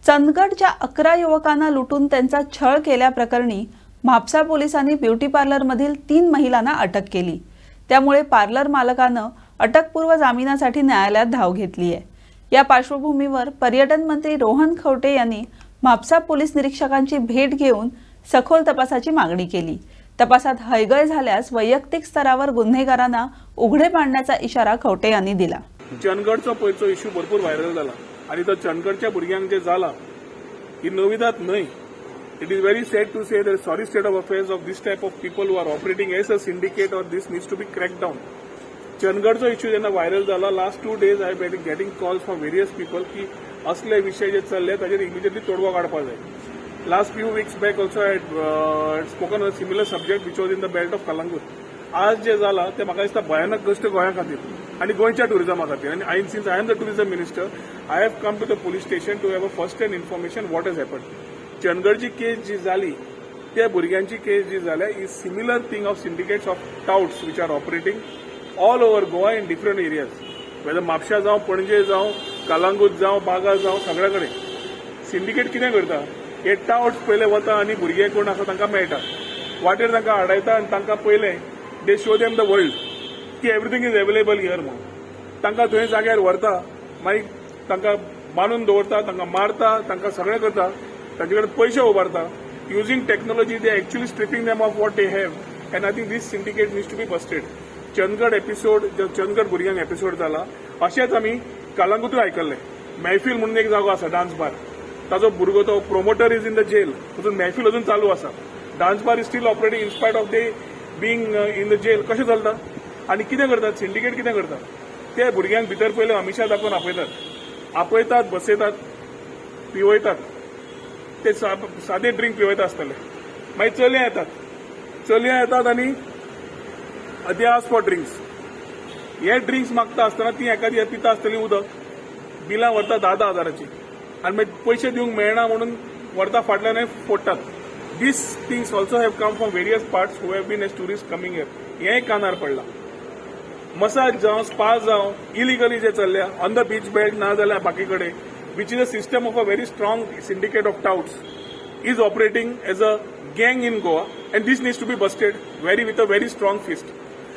चंदगडच्या 11 युवकांना लुटून त्यांचा छळ केल्याप्रकरणी म्हापसा पोलिसांनी ब्युटी पार्लरमधील 3 महिलांना अटक केली। त्यामुळे पार्लर मालकानं अटकपूर्व जामिनासाठी न्यायालयात धाव घेतली आहे। या पार्श्वभूमीवर पर्यटन मंत्री रोहन खवटे यांनी म्हापसा पोलीस निरीक्षकांची भेट घेऊन सखोल तपासाची मागणी केली। तपासात हयगय झाल्यास वैयक्तिक स्तरावर गुन्हेगारांना उघडे पाडण्याचा इशारा खवटे यांनी दिला। चंदगडचा पयचो इश्यू भरपूर व्हायरल जाला आणि तो चंदगडच्या भुरग्यांक जे जाला ही नविदात न्हय। It is very sad to say that sorry state of affairs of this type of people who are operating as a syndicate or this needs to be cracked down. चंदगडचा issue जेन्ना viral जाला last 2 days I have been getting calls from various people की असले विषय जे चल्ले ताजेर immediately तोडगो काडपाक जाय। Last few weeks back also I had spoken on a similar subject which was in the belt of Kalangut. आज जे जाला ते म्हाका दिसता भयानक गोष्ट गोंया खातीर आणि गोंयच्या टुरिजमा खातीर आणि since I am the tourism minister I have come to the police station to have a first hand information what has happened. चंदगडची केस जी जाली त्या भुरग्यांची केस जी जाल्या is similar thing of syndicates of touts which are operating all over Goa in different areas whether म्हापशा जावं पणजे जावं कलांगूट जावं बागा जावं सगळ्या कडेन सिंडिकेट कितें करता हे टाउट्स पयले वता आनी भुरगे कोण आसा तांकां मेळटा वाटेर तांकां हाडयता आनी तांकां पयले दे शो देम द वर्ल्ड की एवरीथींग इज अवेलेबल हियर म्हणून तांकां थंय जाग्यार व्हरता मागीर तांकां बांदून दवरता तांकां मारता तांकां सगळें करता तांचे कडेन पयशे उबारता using technology they actually stripping them off what they have and I think this syndicate needs to be busted. Chandgad episode जो चंदगड भुरग्यांक एपिसोड जाला अशेंच आमी कलांगूटूय आयकल्लें। महफील म्हणून एक जागो आसा डान्स बार ताजो भुरगो तो promoter is in the jail अजून महफील अजून चालू आसा dance bar is still operating in spite of they being in the jail कशें चलता आनी कितें करतात सिंडिकेट कितें करता ते भुरग्यांक भितर पयले अमिशा दाखोवन आपयतात बसयतात पिवयतात ते सादे ड्रिंक पिवयता आसतले मागीर चलयां येतात आनी दे आस्क फॉर ड्रिंक्स हे ड्रिंक्स मागता आसतना ती एखादी पिता आसतली उदक बिलां व्हरता 10-10 हजाराची आनी मागीर पयशे दिवंक मेळना म्हणून व्हरता फाटल्यान फोडटात। These things also have come from various parts who have been as tourist coming here हेंय कानार पडला। मसाज जावं स्पा जावं इलिगली जे चल्ल्या ऑन द बीच बेल्ट ना जाल्यार बाकी कडेन which is a system of a very strong syndicate of touts is operating as a gang in Goa and this needs to be busted with a very strong fist.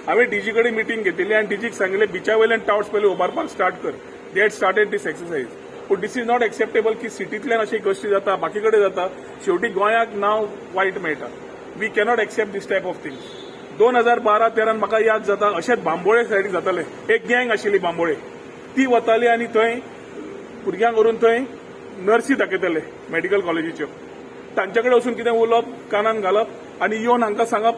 हांवें डीजी कडेन meeting घेतिल्ली आनी डीजीक सांगिल्लें बिचा वयल्यान टाउट्स पयलीं उबारपाक start कर they had started this exercise पूण दिस इज नॉट एक्सेप्टेबल की सिटींतल्यान अशी गोश्टी जाता बाकी कडेन जाता शेवटी गोंयाक नांव वायट मेळटा we cannot accept this type of things. 2012-13 म्हाका याद जाता अशेंच बांबोळे सायडीक जातालें एक गँग आशिल्ली बांबोळे ती वताली आनी थंय भुरग्यांक व्हरून थंय नर्सी दाखयताले मेडिकल कॉलेजीच्यो तांचे कडेन वचून कितें उलोवप कानान घालप आनी येवन हांकां सांगप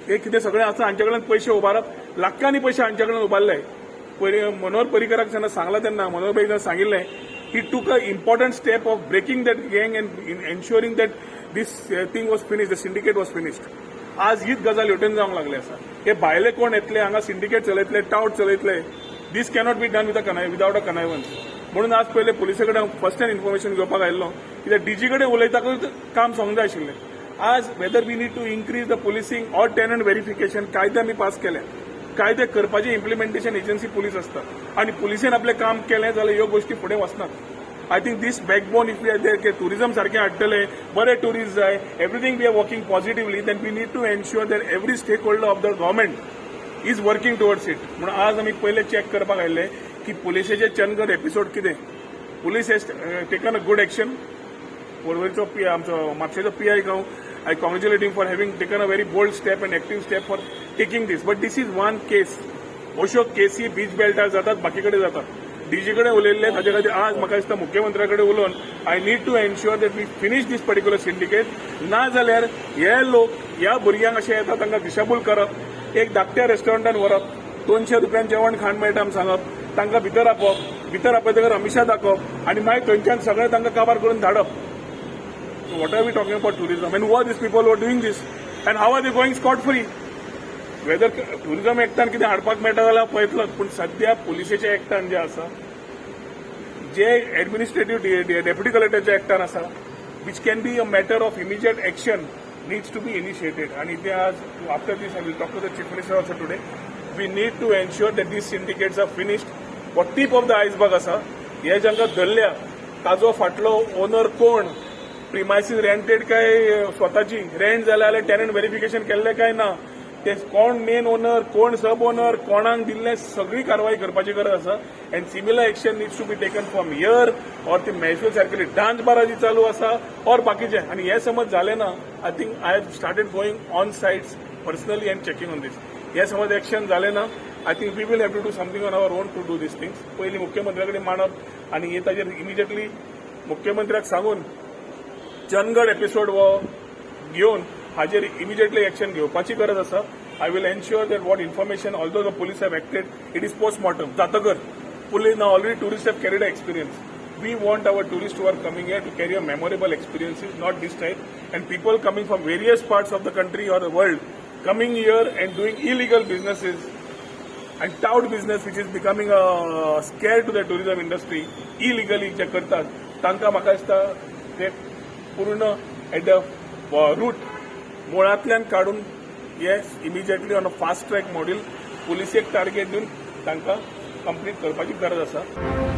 हे कितें सगळें आसा हांचे कडल्यान पयशे उबारप लाखांनी पयशे हांचे कडेन उबारले। मनोहर पर्रीकराक जेन्ना सांगला तेन्ना मनोहर भाईन सांगिल्लें he took a important step of breaking that गँग and ensuring that this thing was finished the syndicate was finished. आज हीच गजाल हेवटेन जावंक लागली आसा हे भायले कोण येतले हांगा सिंडिकेट चलयतले टाउट चलयतले this cannot be done without a connivance म्हणून आज पहिले पुलिसे कडेन फर्स्ट हँड इन्फॉर्मेशन घेवपाक आयिल्लो कित्याक डीजी कडेन उलयताकूच काम सोंग जाय आशिल्लें। आज whether we need to increase the policing or tenant verification कायदे आमी पास केले कायदे करपाचे इम्प्लिमेंटेशन एजन्सी पुलीस आसता आनी पुलिसेन आपलें काम केलें जाल्यार ह्यो गोश्टी फुडें वचनात। I think this backbone if we are there की टुरिजम सारकें हाडटले बरे टुरिस्ट जाय everything we are working positively then we need to ensure that every stakeholder of the government is working towards it म्हणून आज आमी पयले check करपाक आयिल्ले की पुलिसेचे चंदगड एपिसोड कितें police has taken a good action पोरवेचो आमचो म्हापशेचो पीआय गांव I congratulate him for having taken a very bold step and active step for taking this but this is one case अश्यो केसी बीच बेल्टार जातात बाकी कडेन जातात डीजी कडेन उलयल्ले ताचे खातीर आज म्हाका दिसता मुख्यमंत्र्या कडेन उलोवन I need to ensure that we finish this particular syndicate ना जाल्यार हे लोक ह्या भुरग्यांक अशें येता तांकां दिशाभूल करप एक धाकट्या रेस्टॉरंटान व्हरप 200 रुपयान जेवण खाण मेळटा म्हूण सांगप तांकां भितर आपयतकर अमिशा दाखोवप आनी मागीर थंयच्यान सगळें तांकां काबार करून धाडप। What are we talking about tourism and who are these people who are doing this and how are they going scot free whether tourism एक्टान कितें हाडपाक मेळटा जाल्यार पळयतलोच पूण सद्या पुलिसेच्या एक्टान जे आसा जे एडमिनिस्ट्रेटीव डेप्युटी कलेक्टरच्या एक्टान आसा which can be a matter of immediate action needs to be initiated आनी ते आज after this I will talk to the chief minister also today we need to ensure that these syndicates are finished. What tip of the iceberg asa हे जांकां धरल्या ताजो फाटलो owner कोण, premises rented काय स्वताची रेंट जाल्यार टेनंट व्हेरिफिकेशन केल्ले काय ना, ते कोण मेन ओनर, कोण सब ओनर, कोणाक दिल्ले, सगळी कारवाई करपाची गरज आसा. And similar action needs to be taken from here or ती महफील सारकेली डान्स बारा जी चालू आसा ऑर बाकीचे. आणि हे समज झाले ना, I think I have started going on sites personally and checking on this. हे समज एक्शन झाले ना, I think we will have to do something on our own to do these things. पयली मुख्यमंत्र्याकडे मांडप आणि हे ताजेर इमिजिएटली मुख्यमंत्र्याक सांगून चंदगड एपिसोड वो घेवन हाजेर इमिजिएटली एक्शन घेवपाची गरज आसा. I will ensure that what information although the police have acted it is postmortem जातकर पुलीस ना already tourist have carried experience. We want our tourists who are coming here to carry a memorable experiences, not this type. And people coming from various parts of the country or the world coming here and doing illegal businesses and tout business which is becoming a scare to the tourism industry illegally जे करतात तांकां म्हाका दिसता ते पूर्ण at the root मुळांतल्यान काडून yes immediately on a fast track module पुलिसेक टार्गेट दिवन तांकां कंप्लीट करपाची गरज आसा.